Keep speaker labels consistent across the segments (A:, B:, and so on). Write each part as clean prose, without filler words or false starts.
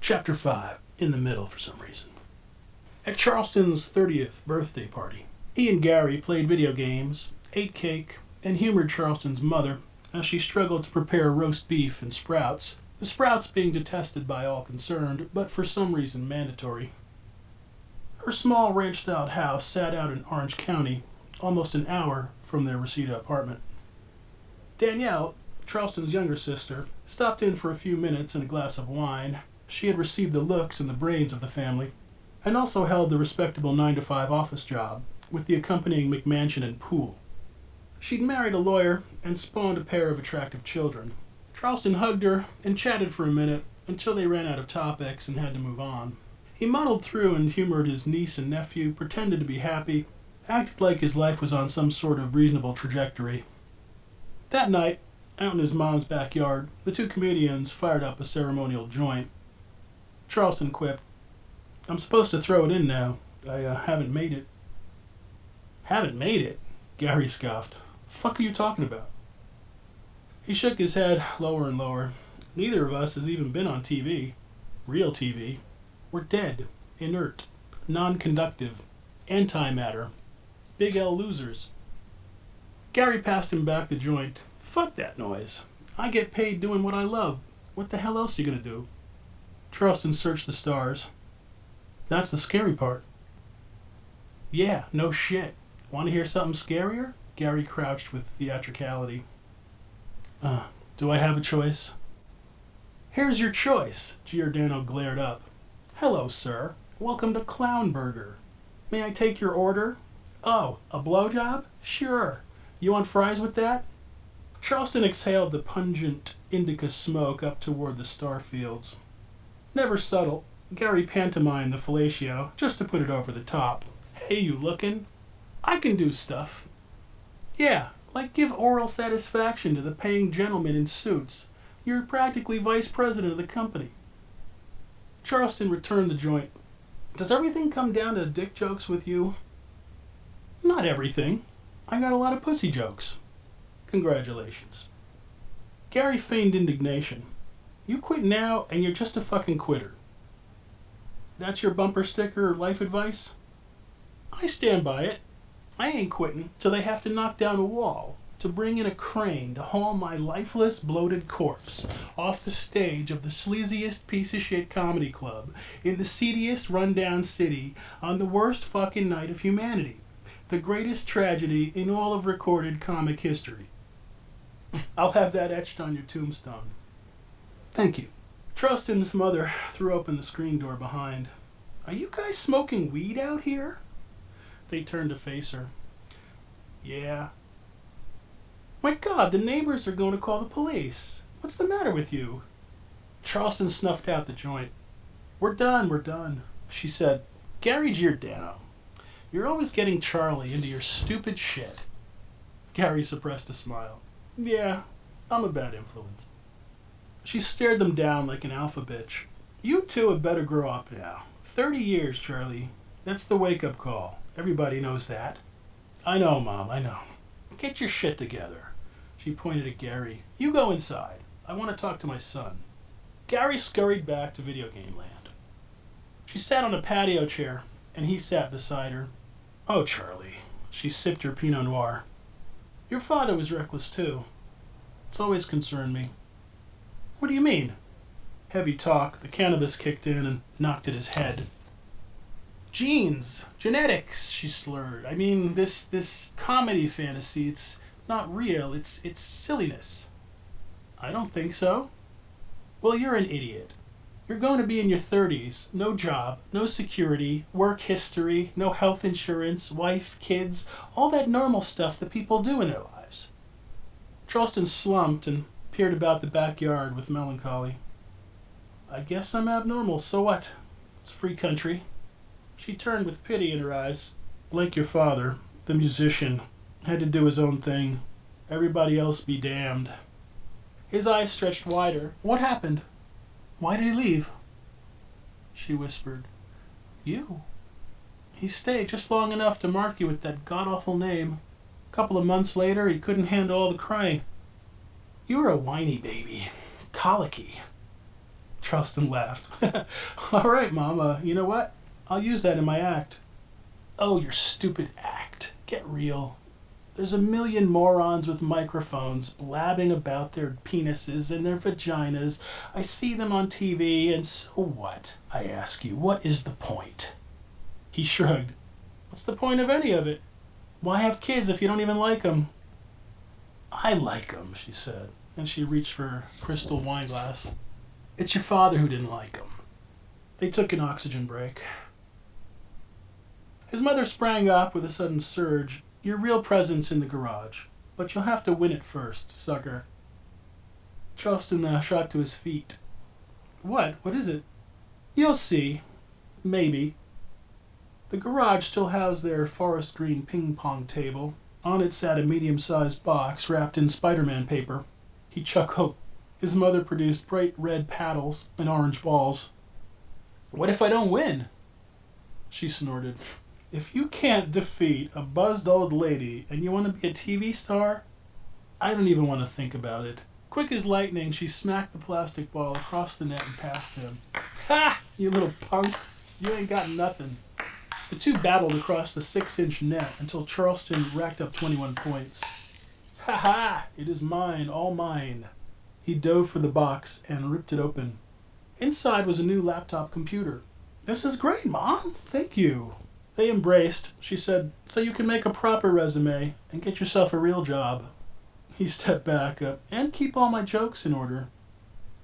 A: Chapter 5, in the middle for some reason. At Charleston's 30th birthday party, he and Gary played video games, ate cake, and humored Charleston's mother as she struggled to prepare roast beef and sprouts, the sprouts being detested by all concerned, but for some reason mandatory. Her small ranch-style house sat out in Orange County, almost an hour from their Reseda apartment. Danielle, Charleston's younger sister, stopped in for a few minutes and a glass of wine. She had received the looks and the brains of the family, and also held the respectable 9-to-5 office job, with the accompanying McMansion and pool. She'd married a lawyer and spawned a pair of attractive children. Charleston hugged her and chatted for a minute until they ran out of topics and had to move on. He muddled through and humored his niece and nephew, pretended to be happy, acted like his life was on some sort of reasonable trajectory. That night, out in his mom's backyard, the two comedians fired up a ceremonial joint. Charleston quipped, "I'm supposed to throw it in now. I haven't made it." "Haven't made it?" Gary scoffed. "Fuck are you talking about?" He shook his head lower and lower. "Neither of us has even been on TV. Real TV. We're dead, inert, non-conductive, antimatter. Big L losers." Gary passed him back the joint. "Fuck that noise. I get paid doing what I love. What the hell else are you gonna do?" Charleston searched the stars. "That's the scary part." "Yeah, no shit. Want to hear something scarier?" Gary crouched with theatricality. Do I have a choice?" "Here's your choice." Giordano glared up. "Hello, sir. Welcome to Clown Burger. May I take your order?" "Oh, a blowjob? Sure. You want fries with that?" Charleston exhaled the pungent indica smoke up toward the star fields. Never subtle, Gary pantomimed the fellatio, just to put it over the top. "Hey, you lookin'? I can do stuff. Yeah, like give oral satisfaction to the paying gentlemen in suits. You're practically vice president of the company." Charleston returned the joint. "Does everything come down to dick jokes with you?" "Not everything. I got a lot of pussy jokes." "Congratulations." Gary feigned indignation. "You quit now and you're just a fucking quitter." "That's your bumper sticker or life advice?" "I stand by it. I ain't quitting till they have to knock down a wall, to bring in a crane to haul my lifeless, bloated corpse off the stage of the sleaziest piece of shit comedy club in the seediest rundown city on the worst fucking night of humanity. The greatest tragedy in all of recorded comic history. I'll have that etched on your tombstone." "Thank you." Charleston's mother threw open the screen door behind. "Are you guys smoking weed out here?" They turned to face her. "Yeah." "My God, the neighbors are going to call the police. What's the matter with you?" Charleston snuffed out the joint. We're done," she said. "Gary Giordano, you're always getting Charlie into your stupid shit." Gary suppressed a smile. "Yeah, I'm a bad influence." She stared them down like an alpha bitch. "You two had better grow up now. 30 years, Charlie. That's the wake-up call. Everybody knows that." "I know, Mom, I know. Get your shit together." She pointed at Gary. "You go inside. I want to talk to my son." Gary scurried back to video game land. She sat on a patio chair, and he sat beside her. "Oh, Charlie." She sipped her Pinot Noir. "Your father was reckless, too. It's always concerned me." "What do you mean?" Heavy talk. The cannabis kicked in and knocked at his head. "Genes, genetics," she slurred. "I mean, this comedy fantasy, it's not real. It's silliness." "I don't think so." "Well, you're an idiot. You're going to be in your 30s, no job, no security, work history, no health insurance, wife, kids, all that normal stuff that people do in their lives." Charleston slumped and peered about the backyard with melancholy. "I guess I'm abnormal, so what? It's free country." She turned with pity in her eyes. "Like your father, the musician, had to do his own thing. Everybody else be damned." His eyes stretched wider. "What happened? Why did he leave?" She whispered, "You. He stayed just long enough to mark you with that god-awful name. A couple of months later, he couldn't handle all the crying. You were a whiny baby. Colicky." Charleston laughed. All right, Mom, you know what? I'll use that in my act. Oh, your stupid act. Get real. There's a million morons with microphones blabbing about their penises and their vaginas. I see them on TV, and so what? I ask you, what is the point? He shrugged. What's the point of any of it? Why have kids if you don't even like them? I like them, she said, and she reached for her crystal wine glass. It's your father who didn't like them. They took an oxygen break. His mother sprang up with a sudden surge. Your real presence in the garage, but you'll have to win it first, sucker. Charleston shot to his feet. What? What is it? You'll see. Maybe. The garage still housed their forest green ping-pong table. On it sat a medium-sized box wrapped in Spider-Man paper. He chuckled. His mother produced bright red paddles and orange balls. What if I don't win? She snorted. If you can't defeat a buzzed old lady and you want to be a TV star, I don't even want to think about it. Quick as lightning, she smacked the plastic ball across the net and passed him. Ha! You little punk. You ain't got nothing. The two battled across the 6-inch net until Charleston racked up 21 points. Ha ha! It is mine, all mine. He dove for the box and ripped it open. Inside was a new laptop computer. This is great, Mom. Thank you. They embraced. She said, so you can make a proper resume and get yourself a real job. He stepped back and keep all my jokes in order.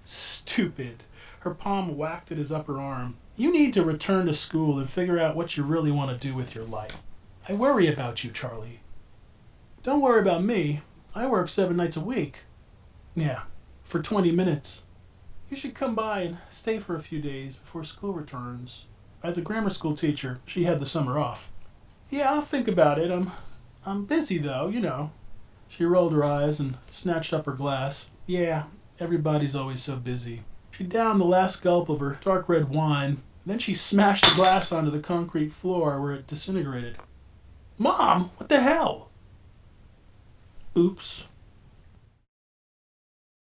A: Stupid. Her palm whacked at his upper arm. You need to return to school and figure out what you really want to do with your life. I worry about you, Charlie. Don't worry about me. I work 7 nights a week. Yeah, for 20 minutes. You should come by and stay for a few days before school returns. As a grammar school teacher, she had the summer off. Yeah, I'll think about it. I'm busy, though, you know. She rolled her eyes and snatched up her glass. Yeah, everybody's always so busy. She downed the last gulp of her dark red wine. Then she smashed the glass onto the concrete floor where it disintegrated. Mom, what the hell? Oops.